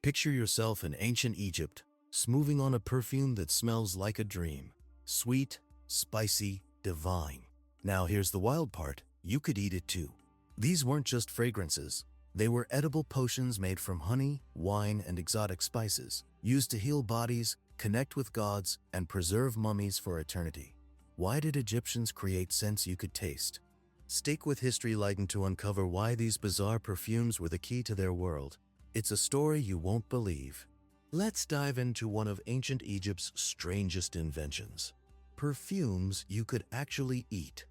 Picture yourself in ancient Egypt, smoothing on a perfume that smells like a dream. Sweet, spicy, divine. Now here's the wild part, you could eat it too. These weren't just fragrances. They were edible potions made from honey, wine, and exotic spices, used to heal bodies, connect with gods, and preserve mummies for eternity. Why did Egyptians create scents you could taste? Stick with History Lighten to uncover why these bizarre perfumes were the key to their world. It's a story you won't believe. Let's dive into one of ancient Egypt's strangest inventions. Perfumes you could actually eat.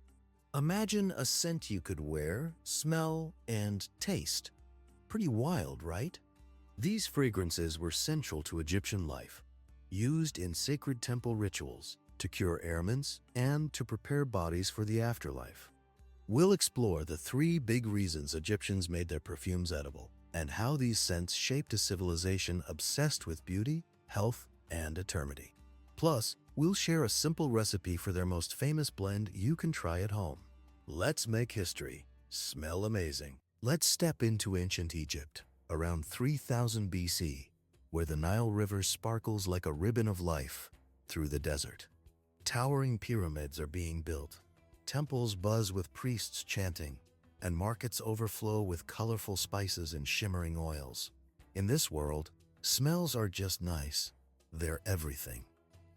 Imagine a scent you could wear, smell, and taste. Pretty wild, right? These fragrances were central to Egyptian life, used in sacred temple rituals, to cure ailments, and to prepare bodies for the afterlife. We'll explore the 3 big reasons Egyptians made their perfumes edible, and how these scents shaped a civilization obsessed with beauty, health, and eternity. Plus, we'll share a simple recipe for their most famous blend you can try at home. Let's make history. Smell amazing. Let's step into ancient Egypt, around 3000 BC, where the Nile River sparkles like a ribbon of life through the desert. Towering pyramids are being built, temples buzz with priests chanting, and markets overflow with colorful spices and shimmering oils. In this world, smells are just nice. They're everything.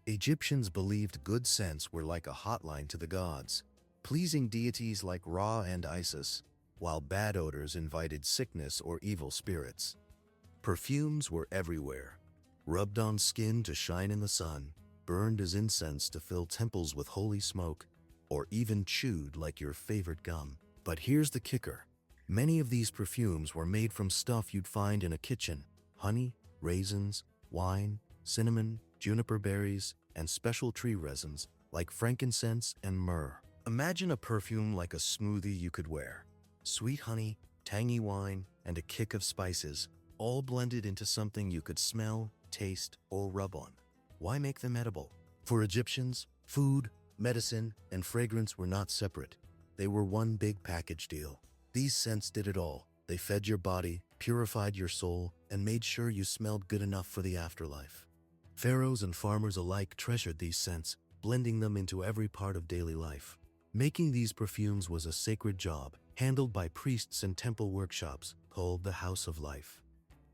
Egyptians believed good scents were like a hotline to the gods, pleasing deities like Ra and Isis, while bad odors invited sickness or evil spirits. Perfumes were everywhere, rubbed on skin to shine in the sun, burned as incense to fill temples with holy smoke, or even chewed like your favorite gum. But here's the kicker. Many of these perfumes were made from stuff you'd find in a kitchen: honey, raisins, wine, cinnamon, juniper berries, and special tree resins like frankincense and myrrh. Imagine a perfume like a smoothie you could wear. Sweet honey, tangy wine, and a kick of spices, all blended into something you could smell, taste, or rub on. Why make them edible? For Egyptians, food, medicine, and fragrance were not separate. They were one big package deal. These scents did it all. They fed your body, purified your soul, and made sure you smelled good enough for the afterlife. Pharaohs and farmers alike treasured these scents, blending them into every part of daily life. Making these perfumes was a sacred job, handled by priests in temple workshops called the House of Life.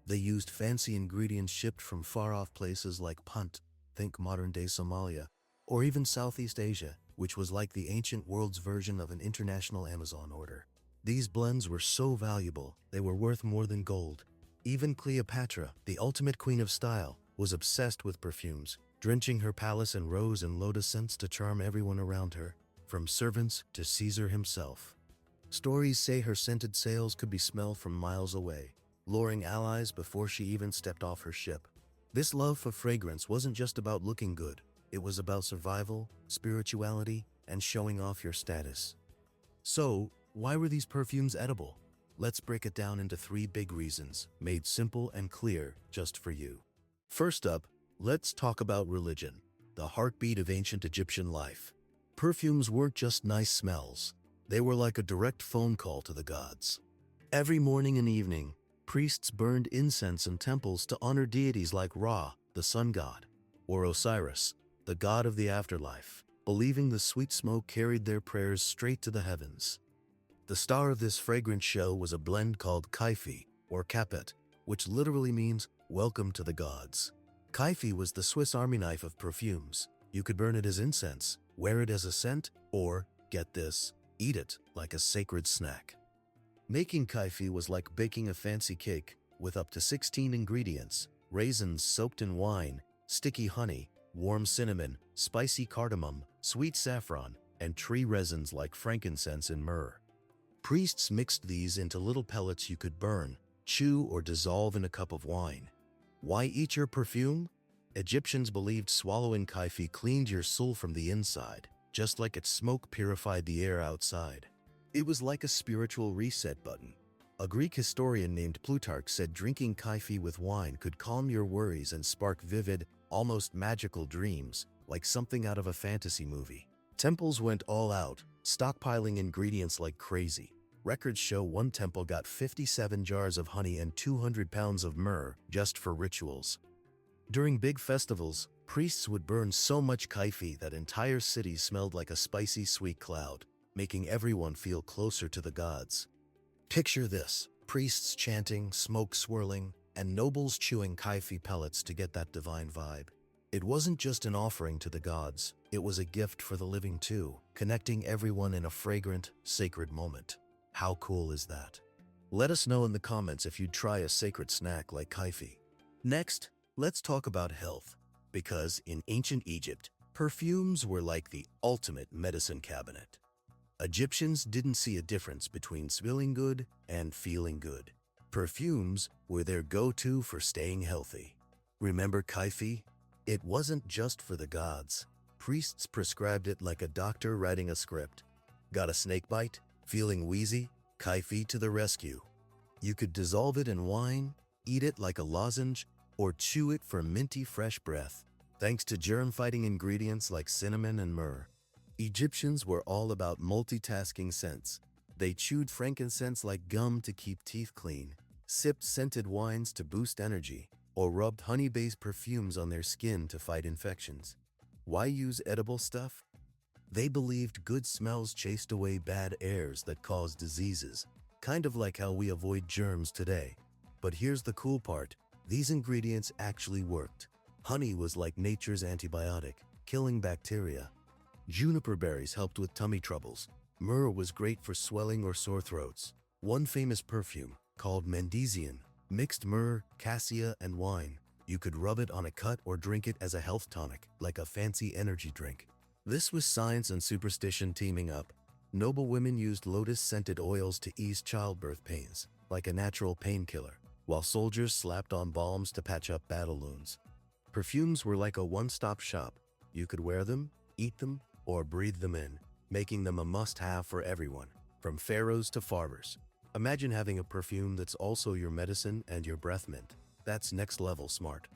They used fancy ingredients shipped from far-off places like Punt, think modern-day Somalia, or even Southeast Asia, which was like the ancient world's version of an international Amazon order. These blends were so valuable, they were worth more than gold. Even Cleopatra, the ultimate queen of style, was obsessed with perfumes, drenching her palace in rose and lotus scents to charm everyone around her, from servants to Caesar himself. Stories say her scented sails could be smelled from miles away, luring allies before she even stepped off her ship. This love for fragrance wasn't just about looking good. It was about survival, spirituality, and showing off your status. So, why were these perfumes edible? Let's break it down into 3 big reasons, made simple and clear just for you. First up, let's talk about religion, the heartbeat of ancient Egyptian life. Perfumes weren't just nice smells. They were like a direct phone call to the gods. Every morning and evening, priests burned incense in temples to honor deities like Ra, the sun god, or Osiris, the god of the afterlife, believing the sweet smoke carried their prayers straight to the heavens. The star of this fragrant show was a blend called Kaifi, or Kapet, which literally means welcome to the gods. Kaifi was the Swiss Army knife of perfumes. You could burn it as incense, wear it as a scent, or, get this, eat it like a sacred snack. Making Kaifi was like baking a fancy cake with up to 16 ingredients: raisins soaked in wine, sticky honey, warm cinnamon, spicy cardamom, sweet saffron, and tree resins like frankincense and myrrh. Priests mixed these into little pellets you could burn, chew, or dissolve in a cup of wine. Why eat your perfume? Egyptians believed swallowing Kaifi cleaned your soul from the inside, just like its smoke purified the air outside. It was like a spiritual reset button. A Greek historian named Plutarch said drinking Kaifi with wine could calm your worries and spark vivid, almost magical dreams, like something out of a fantasy movie. Temples went all out, stockpiling ingredients like crazy. Records show one temple got 57 jars of honey and 200 pounds of myrrh just for rituals. During big festivals, priests would burn so much kaifi that entire cities smelled like a spicy sweet cloud, making everyone feel closer to the gods. Picture this: priests chanting, smoke swirling, and nobles chewing kaifi pellets to get that divine vibe. It wasn't just an offering to the gods, it was a gift for the living too, connecting everyone in a fragrant, sacred moment. How cool is that? Let us know in the comments if you'd try a sacred snack like kaifi. Next, let's talk about health, because in ancient Egypt, perfumes were like the ultimate medicine cabinet. Egyptians didn't see a difference between smelling good and feeling good. Perfumes were their go-to for staying healthy. Remember kaifi? It wasn't just for the gods. Priests prescribed it like a doctor writing a script. Got a snake bite? Feeling wheezy? Kaifi to the rescue. You could dissolve it in wine, eat it like a lozenge, or chew it for minty fresh breath. Thanks to germ-fighting ingredients like cinnamon and myrrh, Egyptians were all about multitasking scents. They chewed frankincense like gum to keep teeth clean, sipped scented wines to boost energy, or rubbed honey-based perfumes on their skin to fight infections. Why use edible stuff? They believed good smells chased away bad airs that caused diseases, kind of like how we avoid germs today. But here's the cool part: these ingredients actually worked. Honey was like nature's antibiotic, killing bacteria. Juniper berries helped with tummy troubles. Myrrh was great for swelling or sore throats. One famous perfume, called Mendesian, mixed myrrh, cassia, and wine. You could rub it on a cut or drink it as a health tonic, like a fancy energy drink. This was science and superstition teaming up. Noble women used lotus-scented oils to ease childbirth pains, like a natural painkiller, while soldiers slapped on balms to patch up battle wounds. Perfumes were like a one-stop shop. You could wear them, eat them, or breathe them in, making them a must-have for everyone, from pharaohs to farmers. Imagine having a perfume that's also your medicine and your breath mint. That's next-level smart.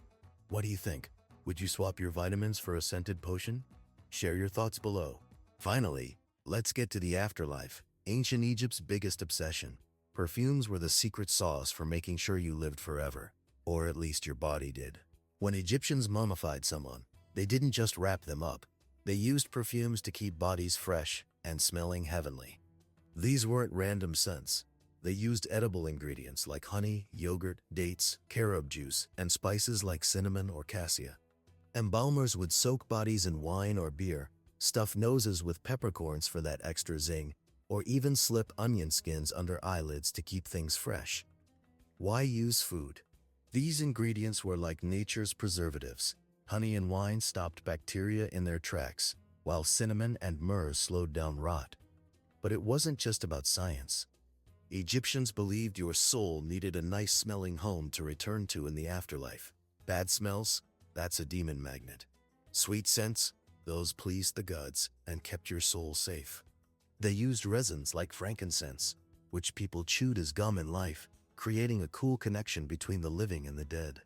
What do you think? Would you swap your vitamins for a scented potion? Share your thoughts below. Finally, let's get to the afterlife, ancient Egypt's biggest obsession. Perfumes were the secret sauce for making sure you lived forever, or at least your body did. When Egyptians mummified someone, they didn't just wrap them up. They used perfumes to keep bodies fresh and smelling heavenly. These weren't random scents. They used edible ingredients like honey, yogurt, dates, carob juice, and spices like cinnamon or cassia. Embalmers would soak bodies in wine or beer, stuff noses with peppercorns for that extra zing, or even slip onion skins under eyelids to keep things fresh. Why use food? These ingredients were like nature's preservatives. Honey and wine stopped bacteria in their tracks, while cinnamon and myrrh slowed down rot. But it wasn't just about science. Egyptians believed your soul needed a nice-smelling home to return to in the afterlife. Bad smells? That's a demon magnet. Sweet scents? Those pleased the gods and kept your soul safe. They used resins like frankincense, which people chewed as gum in life, creating a cool connection between the living and the dead.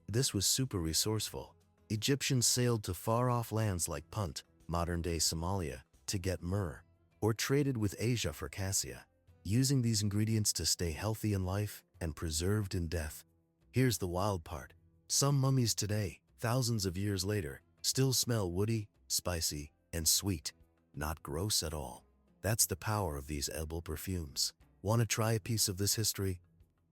This was super resourceful. Egyptians sailed to far-off lands like Punt, modern-day Somalia, to get myrrh, or traded with Asia for cassia, using these ingredients to stay healthy in life and preserved in death. Here's the wild part. Some mummies today, thousands of years later, still smell woody, spicy, and sweet. Not gross at all. That's the power of these edible perfumes. Want to try a piece of this history?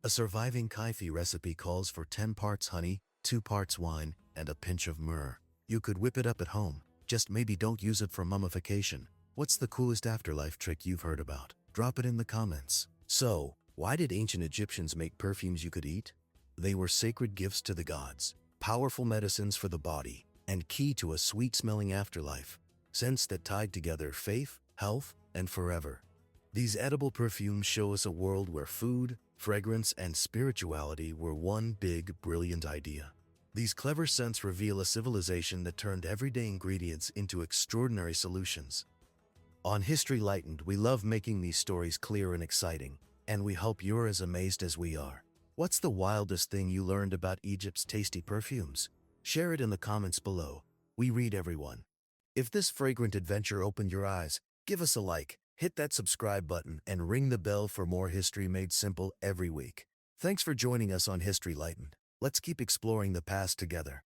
A surviving kaifi recipe calls for 10 parts honey, 2 parts wine, and a pinch of myrrh. You could whip it up at home, just maybe don't use it for mummification. What's the coolest afterlife trick you've heard about? Drop it in the comments. So, why did ancient Egyptians make perfumes you could eat? They were sacred gifts to the gods, powerful medicines for the body, and key to a sweet-smelling afterlife. Scents that tied together faith, health, and forever. These edible perfumes show us a world where food, fragrance, and spirituality were one big, brilliant idea. These clever scents reveal a civilization that turned everyday ingredients into extraordinary solutions. On History Lightened, we love making these stories clear and exciting, and we hope you're as amazed as we are. What's the wildest thing you learned about Egypt's tasty perfumes? Share it in the comments below. We read everyone. If this fragrant adventure opened your eyes, give us a like, Hit that subscribe button and ring the bell for more history made simple every week. Thanks for joining us on History Lightened. Let's keep exploring the past together.